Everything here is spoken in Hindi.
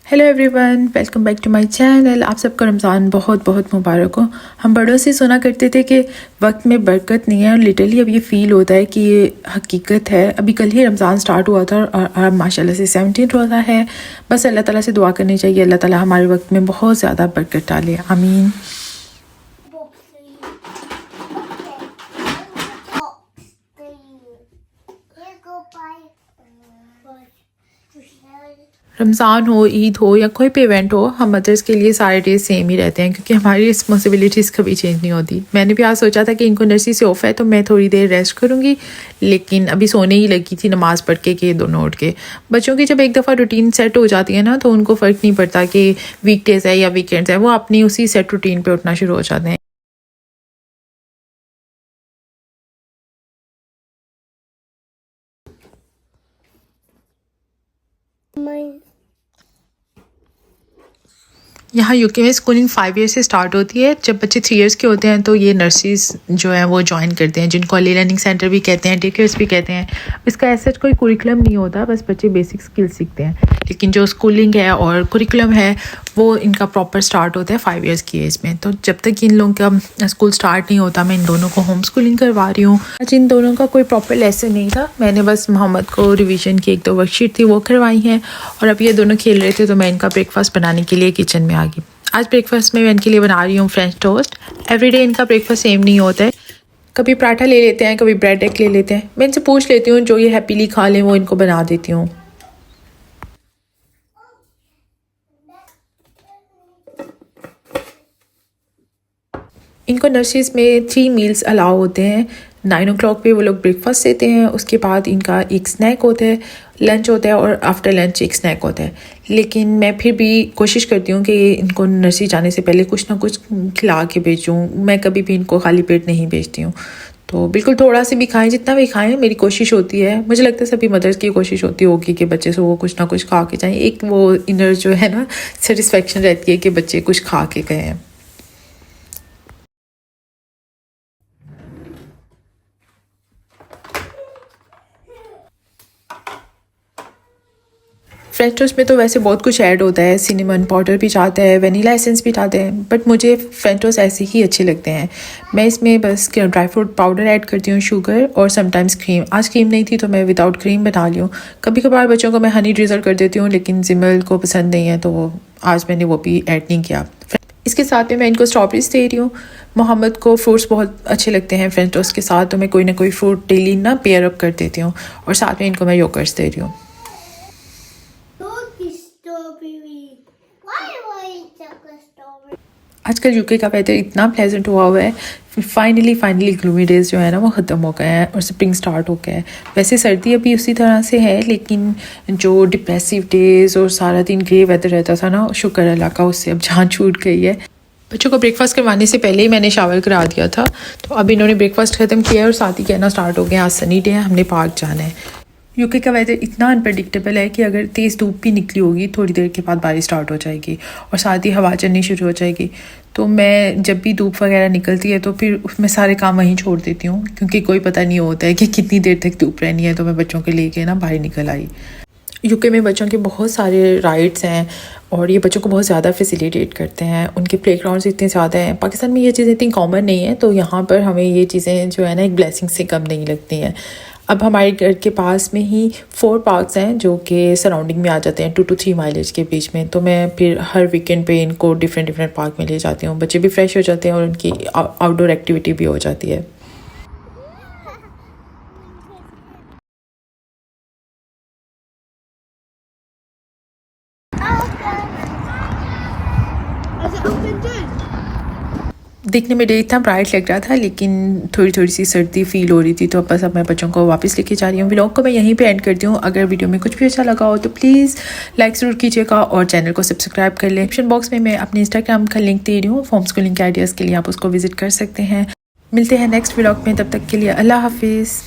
Hello everyone, welcome back to my channel. आप सबको रमज़ान बहुत बहुत मुबारक हो। हम बड़ों से सुना करते थे कि वक्त में बरकत नहीं है और लिटरली अब ये फ़ील होता है कि ये हकीकत है। अभी कल ही रमज़ान स्टार्ट हुआ था और अब माशाल्लाह से 17 रोज़ा है। बस अल्लाह ताला से दुआ करनी चाहिए, अल्लाह ताला हमारे वक्त में बहुत ज़्यादा बरकत डाले, आमीन। रमज़ान हो, ईद हो या कोई भी इवेंट हो, हम मदर्स के लिए सारे डेज सेम ही रहते हैं क्योंकि हमारी रिस्पॉन्सिबिलिटीज़ कभी चेंज नहीं होती। मैंने भी आज सोचा था कि इनको नर्सरी से ऑफ है तो मैं थोड़ी देर रेस्ट करूँगी, लेकिन अभी सोने ही लगी थी नमाज़ पढ़ के कि दोनों उठ के। बच्चों की जब एक दफ़ा रूटीन सेट हो जाती है ना तो उनको फ़र्क नहीं पड़ता कि वीकडेज़ है या वीकेंड्स है, वो अपनी उसी सेट रूटीन पर उठना शुरू हो जाते हैं। यहाँ यूके में स्कूलिंग 5 ईयर से स्टार्ट होती है। जब बच्चे 3 ईयर्स के होते हैं तो ये नर्सरीज जो है वो ज्वाइन करते हैं, जिनको अर्ली लर्निंग सेंटर भी कहते हैं, डे केयर्स भी कहते हैं। इसका ऐसा कोई कुरिकुलम नहीं होता, बस बच्चे बेसिक स्किल्स सीखते हैं। लेकिन जो स्कूलिंग है और कुरिकुलम है वो इनका प्रॉपर स्टार्ट होता है 5 ईयर्स की एज में। तो जब तक इन लोगों का स्कूल स्टार्ट नहीं होता, मैं इन दोनों को होम स्कूलिंग करवा रही हूँ। आज इन दोनों का कोई प्रॉपर लेसन नहीं था, मैंने बस मोहम्मद को रिविज़न की 1-2 वर्कशीट थी वो करवाई हैं और अब ये दोनों खेल रहे थे तो मैं इनका ब्रेकफास्ट बनाने के लिए किचन में आ गई। आज ब्रेकफास्ट में मैं इनके लिए बना रही हूँ फ्रेंच टोस्ट। एवरीडे इनका ब्रेकफास्ट सेम नहीं होता है, कभी पराठा ले लेते हैं, कभी ब्रेड एग ले लेते हैं। मैं इनसे पूछ लेती हूँ जो ये हैप्पीली खा लें वो इनको बना देती हूँ। इनको नर्सरीज में 3 मील्स अलाउ होते हैं। 9 o'clock पे वो लोग ब्रेकफास्ट देते हैं, उसके बाद इनका एक स्नैक होता है, लंच होता है और आफ्टर लंच एक स्नैक होता है। लेकिन मैं फिर भी कोशिश करती हूँ कि इनको नर्सरी जाने से पहले कुछ ना कुछ खिला के भेजूँ। मैं कभी भी इनको खाली पेट नहीं भेजती हूँ, तो बिल्कुल थोड़ा सा भी खाएं, जितना भी खाएं मेरी कोशिश होती है। मुझे लगता है सभी मदर्स की कोशिश होती होगी कि बच्चे से वो कुछ ना कुछ खा के जाएँ। एक वो इनर जो है ना सेटिस्फेक्शन रहती है कि बच्चे कुछ खा के गए हैं। फ्रेंच टोस्ट में तो वैसे बहुत कुछ ऐड होता है, सिनेमन पाउडर भी जाता है, वनीला एसेंस भी जाते हैं, बट मुझे फ्रेंच टोस्ट ऐसे ही अच्छे लगते हैं। मैं इसमें बस ड्राई फ्रूट पाउडर ऐड करती हूँ, शुगर और समटाइम्स क्रीम। आज क्रीम नहीं थी तो मैं विदाउट क्रीम बना ली हूँ। कभी कभार बच्चों को मैं हनी ड्रिजल कर देती हूँ, लेकिन जिमल को पसंद नहीं है तो आज मैंने वो भी ऐड नहीं किया। इसके साथ में मैं इनको स्ट्रॉबेरीज दे रही हूँ। मोहम्मद को फ्रूट्स बहुत अच्छे लगते हैं फ्रेंच टोस्ट के साथ, तो मैं कोई ना कोई फ्रूट डेली ना पेयर अप कर देती हूँ और साथ में इनको मैं योगर्ट्स दे रही हूँ। आजकल यूके का वेदर इतना प्लेजेंट हुआ है, फाइनली ग्लूमी डेज़ जो है ना वो ख़त्म हो गए हैं और स्प्रिंग स्टार्ट हो गया है। वैसे सर्दी अभी उसी तरह से है, लेकिन जो डिप्रेसिव डेज़ और सारा दिन ग्रे वेदर रहता था ना, शुक्र अल्लाह का उससे अब जान छूट गई है। बच्चों को ब्रेकफास्ट करवाने से पहले ही मैंने शावर करा दिया था, तो अब इन्होंने ब्रेकफास्ट ख़त्म किया और साथ ही कहना स्टार्ट हो गया आज सनी डे है, हमने पार्क जाना है। यूके का वेदर इतना अनप्रडिक्टेबल है कि अगर तेज़ धूप भी निकली होगी थोड़ी देर के बाद बारिश स्टार्ट हो जाएगी और साथ ही हवा चलनी शुरू हो जाएगी। तो मैं जब भी धूप वगैरह निकलती है तो फिर उसमें सारे काम वहीं छोड़ देती हूँ, क्योंकि कोई पता नहीं होता है कि कितनी देर तक धूप रहनी है। तो मैं बच्चों के लेके ना बाहर निकल आई। यूके में बच्चों के बहुत सारे राइट्स हैं और ये बच्चों को बहुत ज़्यादा फैसिलिटेट करते हैं। उनके प्लेग्राउंड्स इतने ज़्यादा हैं। पाकिस्तान में ये चीज़ें इतनी कॉमन नहीं है, तो यहाँ पर हमें ये चीज़ें जो है ना एक ब्लेसिंग से कम नहीं लगती हैं। अब हमारे घर के पास में ही 4 पार्क्स हैं जो कि सराउंडिंग में आ जाते हैं, 2 to 3 माइलेज के बीच में। तो मैं फिर हर वीकेंड पे इनको डिफरेंट पार्क में ले जाती हूँ। बच्चे भी फ्रेश हो जाते हैं और उनकी आउटडोर एक्टिविटी भी हो जाती है। देखने में डे इतना ब्राइट लग रहा था, लेकिन थोड़ी सी सर्दी फील हो रही थी, तो बस अब मैं बच्चों को वापस लेके जा रही हूँ। व्लॉग को मैं यहीं पे एंड करती हूँ। अगर वीडियो में कुछ भी अच्छा लगा हो तो प्लीज़ लाइक ज़रूर कीजिएगा और चैनल को सब्सक्राइब कर लें। ऑप्शन बॉक्स में मैं अपने इंस्टाग्राम का लिंक दे रही हूँ, होम स्कूलिंग के आइडियाज़ के लिए आप उसको विजिट कर सकते हैं। मिलते हैं नेक्स्ट व्लॉग में, तब तक के लिए अल्लाह हाफिज़।